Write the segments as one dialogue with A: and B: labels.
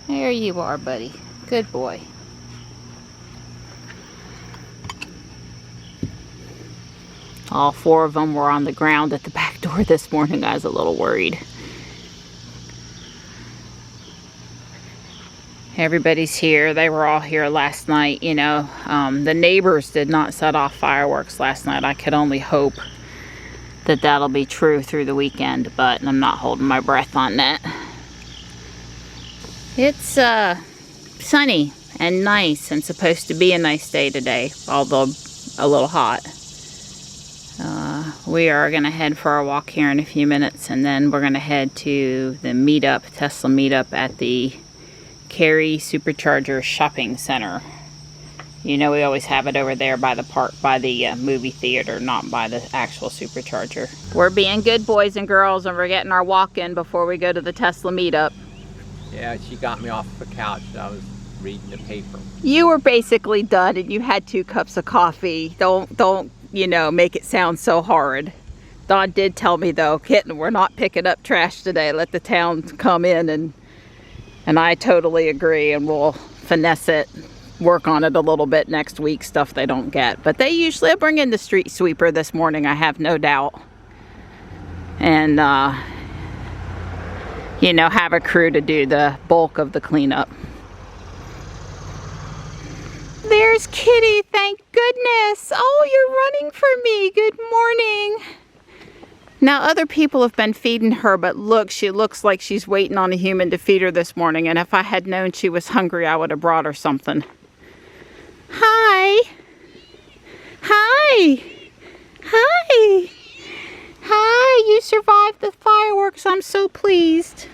A: There you are, buddy. Good boy. All 4 of them were on the ground at the back door this morning. I was a little worried. Everybody's here. They were all here last night, you know. The neighbors did not set off fireworks last night. I could only hope that that'll be true through the weekend, but I'm not holding my breath on that. It's sunny and nice and supposed to be a nice day today, although a little hot. We are going to head for our walk here in a few minutes, and then we're going to head to the meetup, Tesla meetup at the Cary Supercharger Shopping Center. You know, we always have it over there by the park, by the movie theater, not by the actual supercharger. We're being good boys and girls, and we're getting our walk in before we go to the Tesla meetup.
B: Yeah, she got me off the couch. I was reading the paper.
A: You were basically done, and you had 2 cups of coffee. Don't, you know, make it sound so hard. Dawn did tell me, though, kitten, we're not picking up trash today. Let the town come in, and I totally agree, and we'll finesse it, work on it a little bit next week, stuff they don't get. But they usually bring in the street sweeper this morning, I have no doubt. And, you know, have a crew to do the bulk of the cleanup. There's Kitty, thank goodness. Oh, you're running for me. Good morning. Now, other people have been feeding her, but look, she looks like she's waiting on a human to feed her this morning. And if I had known she was hungry, I would have brought her something. Hi. Hi. Hi. Hi, you survived the fireworks. I'm so pleased.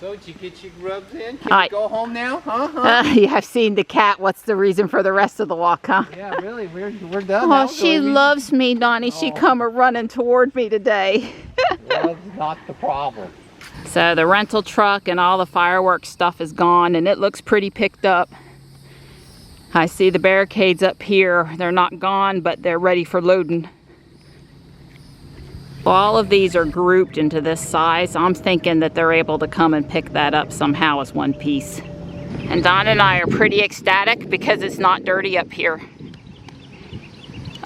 B: So, did you get your grubs in? Can you go home now?
A: Yeah, I've seen the cat. What's the reason for the rest of the walk, huh?
B: Yeah, really, we're done.
A: Oh, she loves me, Donnie. She come running toward me today.
B: Well, that's not the problem.
A: So the rental truck and all the fireworks stuff is gone, and it looks pretty picked up. I see the barricades up here. They're not gone, but they're ready for loading. All of these are grouped into this size. I'm thinking that they're able to come and pick that up somehow as one piece. And Don and I are pretty ecstatic because it's not dirty up here.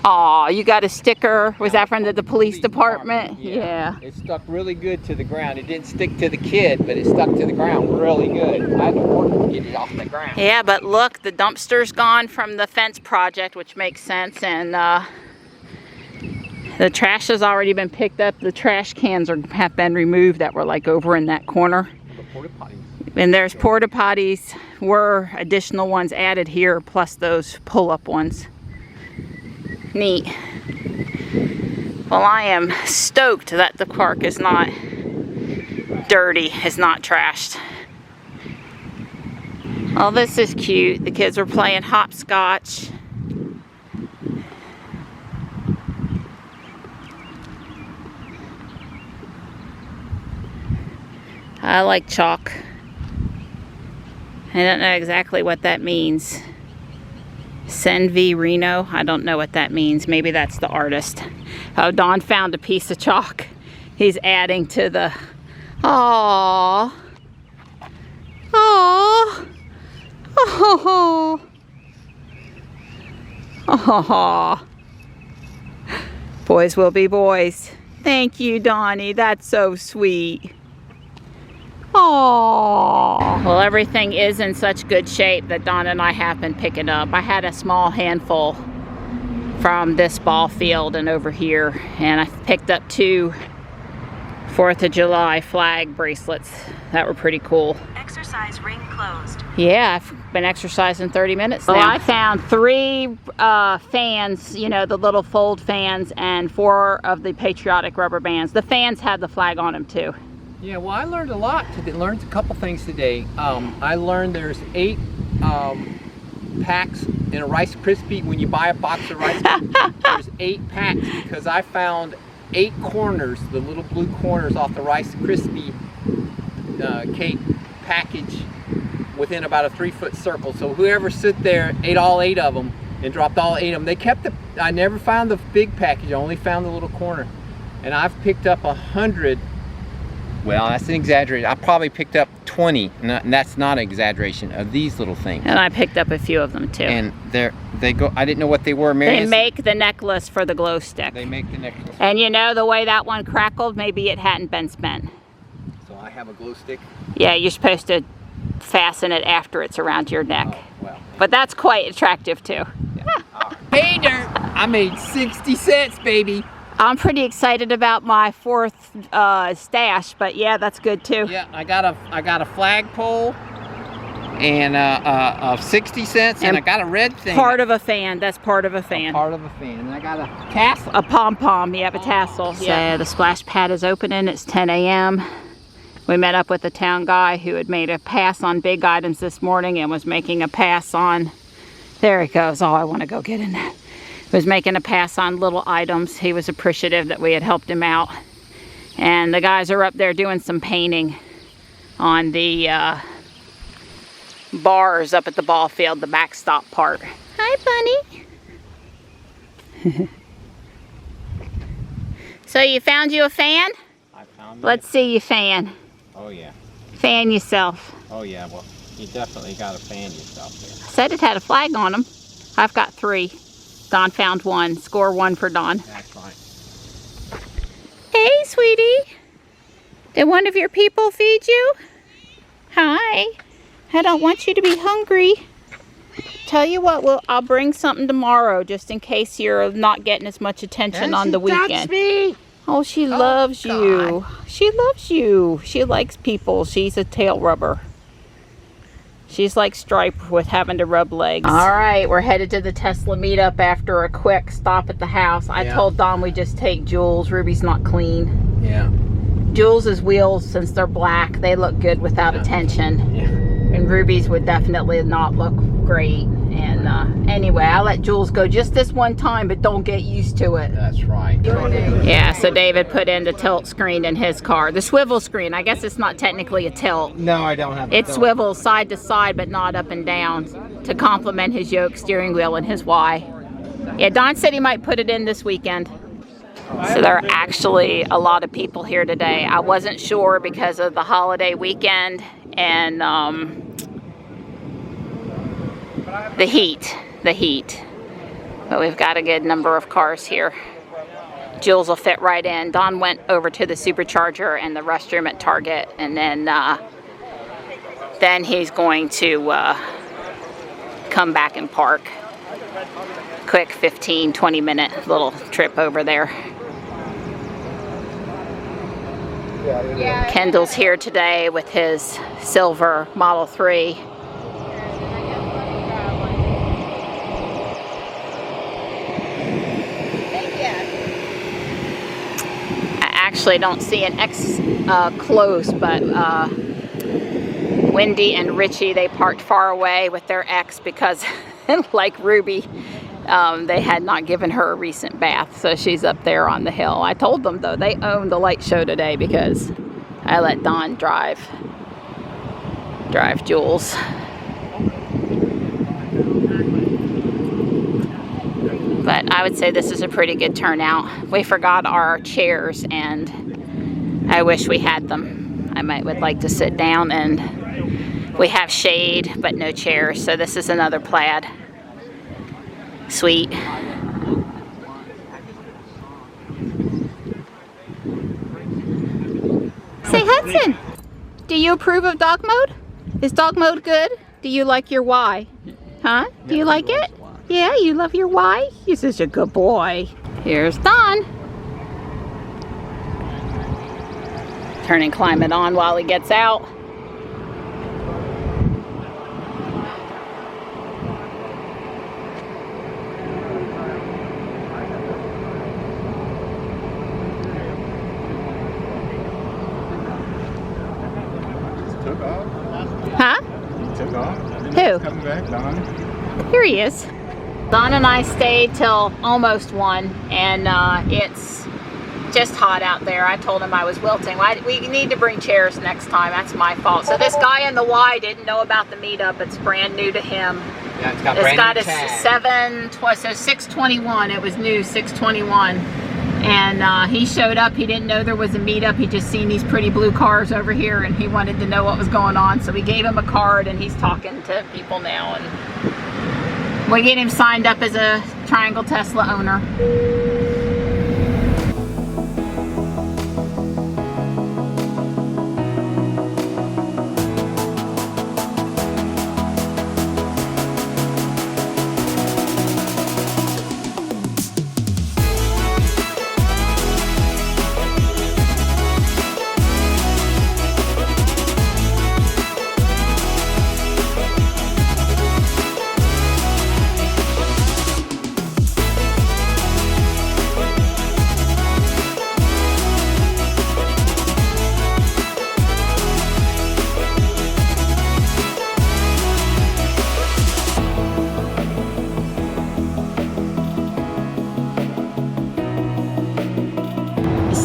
A: Aw, you got a sticker. Was that from the police department? Yeah.
B: It stuck really good to the ground. It didn't stick to the kid, but it stuck to the ground really good. I had to work to get it off the ground.
A: Yeah, but look, the dumpster's gone from the fence project, which makes sense, and the trash has already been picked up. The trash cans have been removed that were like over in that corner.
B: The porta potties.
A: And there's porta potties, were additional ones added here, plus those pull-up ones. Neat. Well, I am stoked that the park is not dirty, is not trashed. Oh, this is cute. The kids were playing hopscotch. I like chalk. I don't know exactly what that means. Senvi Reno, I don't know what that means. Maybe that's the artist. Oh, Don found a piece of chalk. He's adding to the... Aww. Aww. Oh. Oh. Boys will be boys. Thank you, Donnie. That's so sweet. Oh. Well, everything is in such good shape that Don and I have been picking up. I had a small handful from this ball field and over here, and I picked up 2 4th of July flag bracelets that were pretty cool.
C: Exercise ring closed.
A: Yeah, I've been exercising 30 minutes now. Well, I found 3 fans, you know, the little fold fans, and 4 of the patriotic rubber bands. The fans had the flag on them too.
B: Yeah, well, I learned a lot today. Learned a couple things today. I learned there's 8 packs in a Rice Krispie. When you buy a box of Rice Krispies, there's 8 packs, because I found 8 corners, the little blue corners off the Rice Krispie cake package within about a 3-foot circle. So whoever stood there ate all 8 of them and dropped all 8 of them. They kept the, I never found the big package, I only found the little corner. And I've picked up 100 well, that's an exaggeration. I probably picked up 20, and that's not an exaggeration, of these little things.
A: And I picked up a few of them too.
B: And they go, I didn't know what they were. Mary,
A: they make the necklace for the glow stick.
B: They make the necklace.
A: And you know, the way that one crackled, maybe it hadn't been spent.
B: So I have a glow stick?
A: Yeah, you're supposed to fasten it after it's around your neck.
B: Oh, well.
A: But that's quite attractive too.
B: Yeah. Hey Dirt, I made 60 cents, baby.
A: I'm pretty excited about my 4th stash, but yeah, that's good too.
B: Yeah, I got a flagpole and of 60 cents, and I got a red thing.
A: Part of a fan. That's part of a fan.
B: Part of a fan, and I got a tassel.
A: A pom-pom. You have a tassel. Yeah. So the splash pad is opening. It's 10 a.m. We met up with a town guy who had made a pass on big items this morning and was making a pass on. There he goes. Oh, I want to go get in that. Was making a pass on little items. He was appreciative that we had helped him out. And the guys are up there doing some painting on the bars up at the ball field, the backstop part. Hi, bunny. So you found you a fan?
B: I found it.
A: Let's see you fan.
B: Oh yeah.
A: Fan yourself.
B: Oh yeah, well, you definitely got to fan yourself there.
A: I said it had a flag on them. I've got 3. Don found 1. Score 1 for Don.
B: That's right.
A: Hey, sweetie. Did one of your people feed you? Hi. I don't want you to be hungry. Tell you what, I'll bring something tomorrow just in case you're not getting as much attention on the weekend.
B: Me.
A: Oh, she loves you. She loves you. She likes people. She's a tail rubber. She's like Stripe with having to rub legs. All right, we're headed to the Tesla meetup after a quick stop at the house. I told Don we just take Jules. Ruby's not clean.
B: Yeah.
A: Jules' wheels, since they're black, they look good without attention.
B: Yeah.
A: And Ruby's would definitely not look great. And anyway, I let Jules go just this one time, but don't get used to it.
B: That's right.
A: Yeah, so David put in the tilt screen in his car. The swivel screen, I guess it's not technically a tilt.
B: No, I don't have
A: It swivels side to side, but not up and down to complement his yoke steering wheel and his Y. Yeah, Don said he might put it in this weekend. So there are actually a lot of people here today. I wasn't sure because of the holiday weekend and the heat. But we've got a good number of cars here. Jules will fit right in. Don went over to the supercharger and the restroom at Target, and then he's going to come back and park. Quick 15-20 minute little trip over there. Kendall's here today with his silver Model 3. Actually don't see an X close, but Wendy and Richie, they parked far away with their X because like Ruby, they had not given her a recent bath, so she's up there on the hill. I told them though they own the light show today because I let Don drive Jules. But I would say this is a pretty good turnout. We forgot our chairs and I wish we had them. I would like to sit down, and we have shade but no chairs, so this is another plaid. Sweet. Say, Hudson, do you approve of dog mode? Is dog mode good? Do you like your Y? Huh? Do you like it? Yeah, you love your Y? You're such a good boy. Here's Don. Turning climate on while he gets out.
D: Took off.
A: Huh?
D: He took off.
A: Who?
D: Coming back, Don.
A: Here he is. Don and I stayed till almost 1, and it's just hot out there. I told him I was wilting. We need to bring chairs next time. That's my fault. So this guy in the Y didn't know about the meetup. It's brand new to him.
B: Yeah, it's got
A: It's
B: brand
A: got
B: new
A: a
B: tag.
A: 621. It was new, 621. And he showed up. He didn't know there was a meetup. He just seen these pretty blue cars over here, and he wanted to know what was going on. So we gave him a card, and he's talking to people now. And we get him signed up as a Triangle Tesla owner.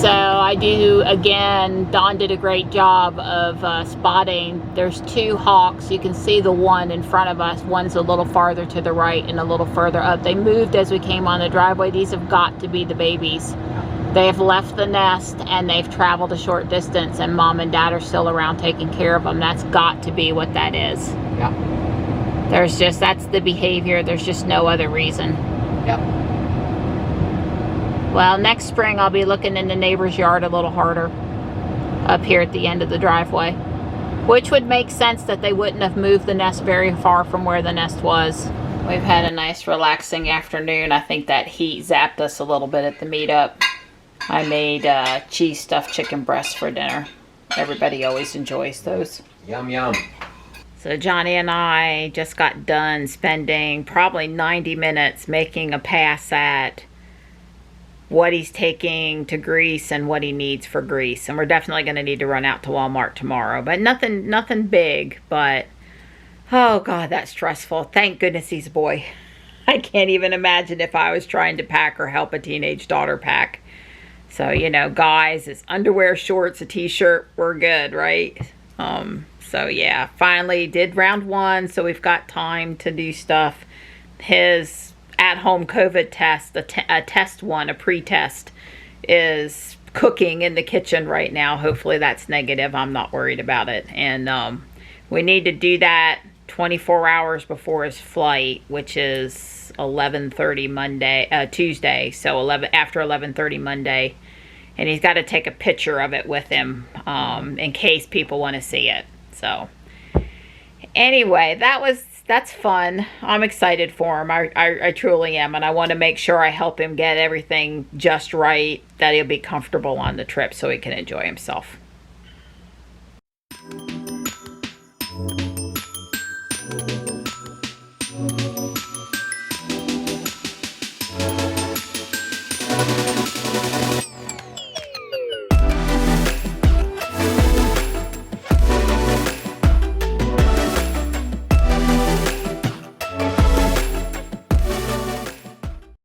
A: So I do, again, Don did a great job of spotting. There's two hawks. You can see the one in front of us. One's a little farther to the right and a little further up. They moved as we came on the driveway. These have got to be the babies. They have left the nest and they've traveled a short distance, and mom and dad are still around taking care of them. That's got to be what that is.
B: Yeah.
A: That's the behavior. There's just no other reason.
B: Yep.
A: Well, next spring I'll be looking in the neighbor's yard a little harder up here at the end of the driveway, which would make sense that they wouldn't have moved the nest very far from where the nest was. We've had a nice relaxing afternoon. I think that heat zapped us a little bit at the meetup. I made cheese stuffed chicken breasts for dinner. Everybody always enjoys those.
B: Yum, yum.
A: So Johnny and I just got done spending probably 90 minutes making a pass at what he's taking to Greece and what he needs for Greece. And we're definitely going to need to run out to Walmart tomorrow. But nothing big. But, oh God, that's stressful. Thank goodness he's a boy. I can't even imagine if I was trying to pack or help a teenage daughter pack. So, you know, guys, it's underwear, shorts, a t-shirt. We're good, right? So, yeah, finally did round one. So we've got time to do stuff. His at-home COVID test, a pre-test, is cooking in the kitchen right now. Hopefully that's negative. I'm not worried about it. And we need to do that 24 hours before his flight, which is 11:30 Tuesday. So after 11:30 Monday. And he's got to take a picture of it with him in case people want to see it. So anyway, that's fun. I'm excited for him. I truly am. And I want to make sure I help him get everything just right, that he'll be comfortable on the trip so he can enjoy himself.